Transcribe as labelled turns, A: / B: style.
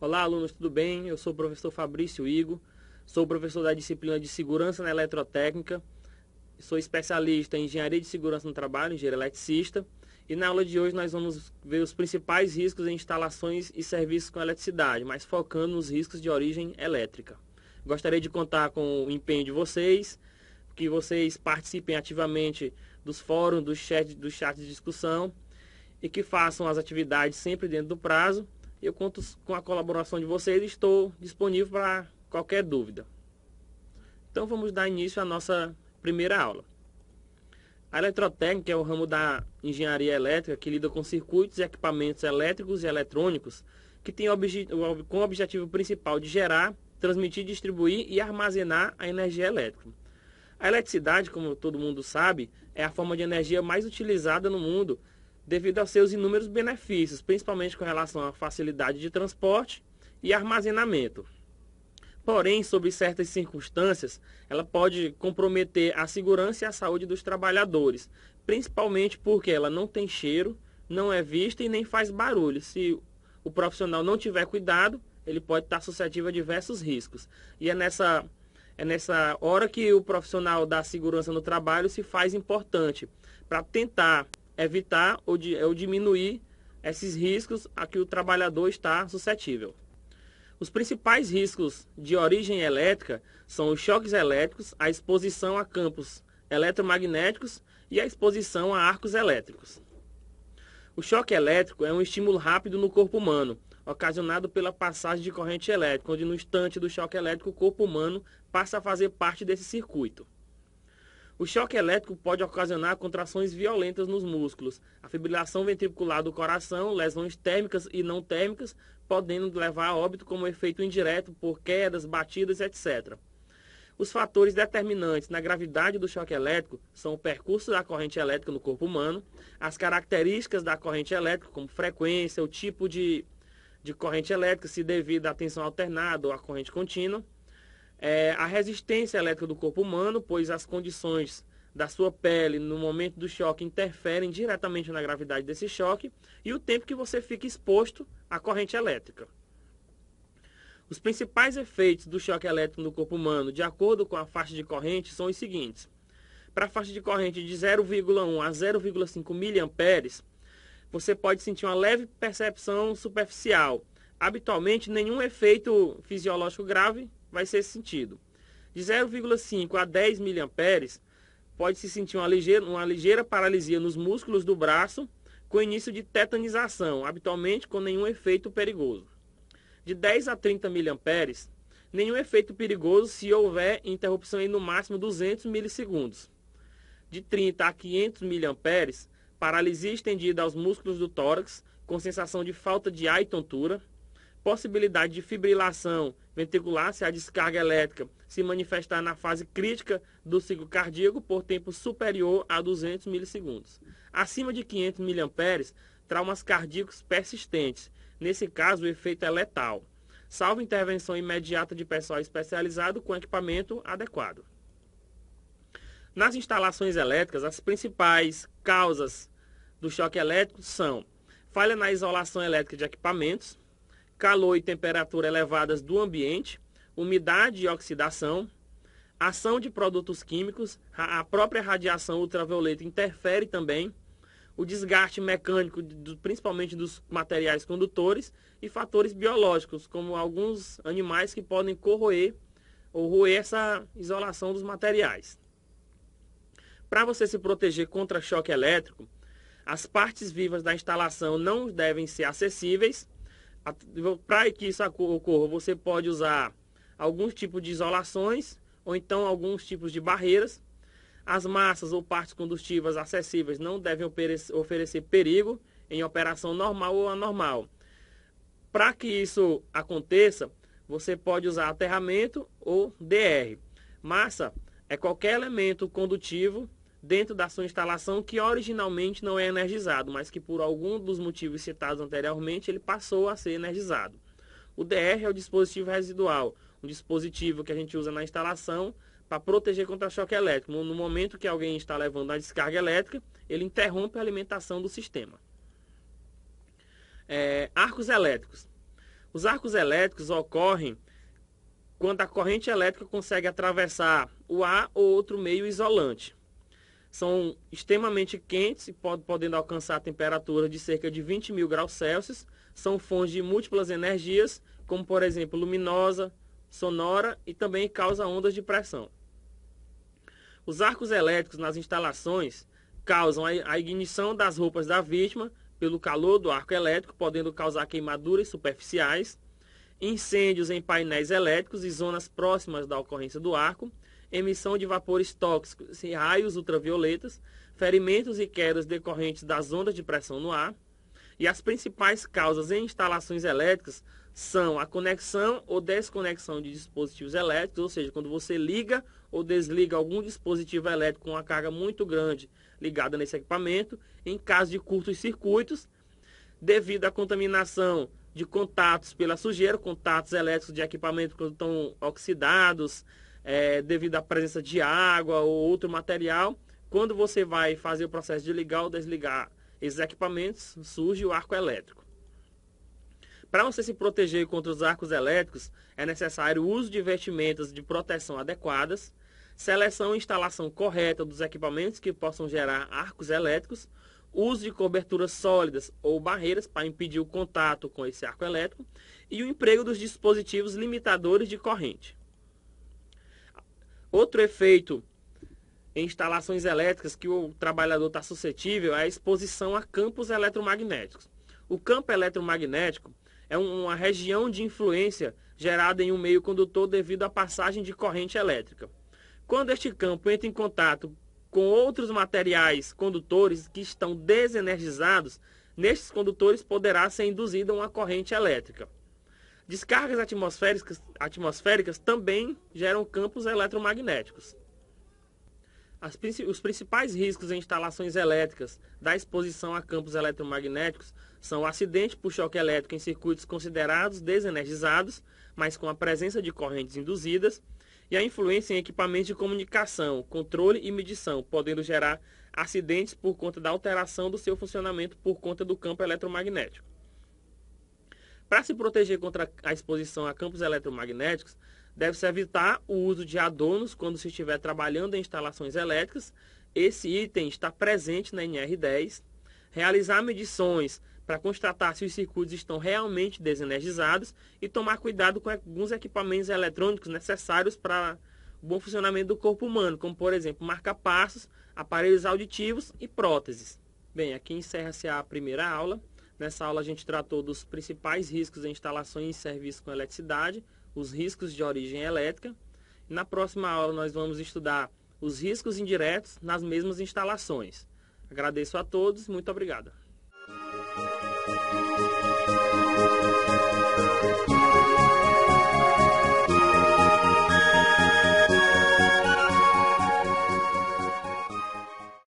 A: Olá, alunos, tudo bem? Eu sou o professor Fabrício Igo, sou professor da disciplina de Segurança na Eletrotécnica, sou especialista em Engenharia de Segurança no Trabalho, engenheiro eletricista, e na aula de hoje nós vamos ver os principais riscos em instalações e serviços com eletricidade, mas focando nos riscos de origem elétrica. Gostaria de contar com o empenho de vocês, que vocês participem ativamente dos fóruns, dos chats de discussão e que façam as atividades sempre dentro do prazo. Eu conto com a colaboração de vocês e estou disponível para qualquer dúvida. Então vamos dar início à nossa primeira aula. A eletrotécnica é o ramo da engenharia elétrica que lida com circuitos e equipamentos elétricos e eletrônicos que tem como objetivo principal de gerar, transmitir, distribuir e armazenar a energia elétrica. A eletricidade, como todo mundo sabe, é a forma de energia mais utilizada no mundo devido aos seus inúmeros benefícios, principalmente com relação à facilidade de transporte e armazenamento. Porém, sob certas circunstâncias, ela pode comprometer a segurança e a saúde dos trabalhadores, principalmente porque ela não tem cheiro, não é vista e nem faz barulho. Se o profissional não tiver cuidado, ele pode estar suscetível a diversos riscos. E é nessa hora que o profissional da segurança no trabalho se faz importante para tentar evitar ou diminuir esses riscos a que o trabalhador está suscetível. Os principais riscos de origem elétrica são os choques elétricos, a exposição a campos eletromagnéticos e a exposição a arcos elétricos. O choque elétrico é um estímulo rápido no corpo humano, ocasionado pela passagem de corrente elétrica, onde no instante do choque elétrico o corpo humano passa a fazer parte desse circuito. O choque elétrico pode ocasionar contrações violentas nos músculos, a fibrilação ventricular do coração, lesões térmicas e não térmicas, podendo levar a óbito como efeito indireto por quedas, batidas, etc. Os fatores determinantes na gravidade do choque elétrico são o percurso da corrente elétrica no corpo humano, as características da corrente elétrica, como frequência, o tipo de corrente elétrica, se devido à tensão alternada ou à corrente contínua, a resistência elétrica do corpo humano, pois as condições da sua pele no momento do choque interferem diretamente na gravidade desse choque, e o tempo que você fica exposto à corrente elétrica. Os principais efeitos do choque elétrico no corpo humano, de acordo com a faixa de corrente, são os seguintes. Para a faixa de corrente de 0,1 a 0,5 mA, você pode sentir uma leve percepção superficial. Habitualmente, nenhum efeito fisiológico grave vai ser sentido. De 0,5 a 10 mA, pode-se sentir uma ligeira paralisia nos músculos do braço, com início de tetanização, habitualmente com nenhum efeito perigoso. De 10 a 30 mA, nenhum efeito perigoso se houver interrupção em no máximo 200 milissegundos. De 30 a 500 mA, paralisia estendida aos músculos do tórax, com sensação de falta de ar e tontura, possibilidade de fibrilação ventricular se a descarga elétrica se manifestar na fase crítica do ciclo cardíaco por tempo superior a 200 milissegundos. Acima de 500 mA, traumas cardíacos persistentes. Nesse caso, o efeito é letal, salvo intervenção imediata de pessoal especializado com equipamento adequado. Nas instalações elétricas, as principais causas do choque elétrico são falha na isolação elétrica de equipamentos, calor e temperatura elevadas do ambiente, umidade e oxidação, ação de produtos químicos, a própria radiação ultravioleta interfere também, o desgaste mecânico, principalmente dos materiais condutores, e fatores biológicos, como alguns animais que podem corroer ou roer essa isolação dos materiais. Para você se proteger contra choque elétrico, as partes vivas da instalação não devem ser acessíveis. Para que isso ocorra, você pode usar alguns tipos de isolações ou então alguns tipos de barreiras. As massas ou partes combustíveis acessíveis não devem oferecer perigo em operação normal ou anormal. Para que isso aconteça, você pode usar aterramento ou DR. Massa é qualquer elemento condutivo dentro da sua instalação que originalmente não é energizado, mas que por algum dos motivos citados anteriormente ele passou a ser energizado. O DR é o dispositivo residual, um dispositivo que a gente usa na instalação para proteger contra choque elétrico. No momento que alguém está levando a descarga elétrica, ele interrompe a alimentação do sistema. Arcos elétricos. Os arcos elétricos ocorrem quando a corrente elétrica consegue atravessar o ar ou outro meio isolante. São extremamente quentes e podendo alcançar temperaturas de cerca de 20.000 graus Celsius. São fontes de múltiplas energias, como por exemplo luminosa, sonora e também causa ondas de pressão. Os arcos elétricos nas instalações causam a ignição das roupas da vítima pelo calor do arco elétrico, podendo causar queimaduras superficiais, incêndios em painéis elétricos e zonas próximas da ocorrência do arco, emissão de vapores tóxicos e raios ultravioletas, ferimentos e quedas decorrentes das ondas de pressão no ar. E as principais causas em instalações elétricas são a conexão ou desconexão de dispositivos elétricos, ou seja, quando você liga ou desliga algum dispositivo elétrico com uma carga muito grande ligada nesse equipamento, em caso de curtos circuitos, devido à contaminação de contatos pela sujeira, contatos elétricos de equipamento que estão oxidados, devido à presença de água ou outro material. Quando você vai fazer o processo de ligar ou desligar esses equipamentos, surge o arco elétrico. Para você se proteger contra os arcos elétricos, é necessário o uso de vestimentas de proteção adequadas, seleção e instalação correta dos equipamentos que possam gerar arcos elétricos, uso de coberturas sólidas ou barreiras para impedir o contato com esse arco elétrico e o emprego dos dispositivos limitadores de corrente. Outro efeito em instalações elétricas que o trabalhador está suscetível é a exposição a campos eletromagnéticos. O campo eletromagnético é uma região de influência gerada em um meio condutor devido à passagem de corrente elétrica. Quando este campo entra em contato com outros materiais condutores que estão desenergizados, nestes condutores poderá ser induzida uma corrente elétrica. Descargas atmosféricas também geram campos eletromagnéticos. Os principais riscos em instalações elétricas da exposição a campos eletromagnéticos são o acidente por choque elétrico em circuitos considerados desenergizados, mas com a presença de correntes induzidas, e a influência em equipamentos de comunicação, controle e medição, podendo gerar acidentes por conta da alteração do seu funcionamento por conta do campo eletromagnético. Para se proteger contra a exposição a campos eletromagnéticos, deve-se evitar o uso de adornos quando se estiver trabalhando em instalações elétricas. Esse item está presente na NR10. Realizar medições para constatar se os circuitos estão realmente desenergizados e tomar cuidado com alguns equipamentos eletrônicos necessários para o bom funcionamento do corpo humano, como por exemplo marca-passos, aparelhos auditivos e próteses. Bem, aqui encerra-se a primeira aula. Nessa aula a gente tratou dos principais riscos em instalações e serviços com eletricidade, os riscos de origem elétrica. E na próxima aula nós vamos estudar os riscos indiretos nas mesmas instalações. Agradeço a todos, muito obrigado.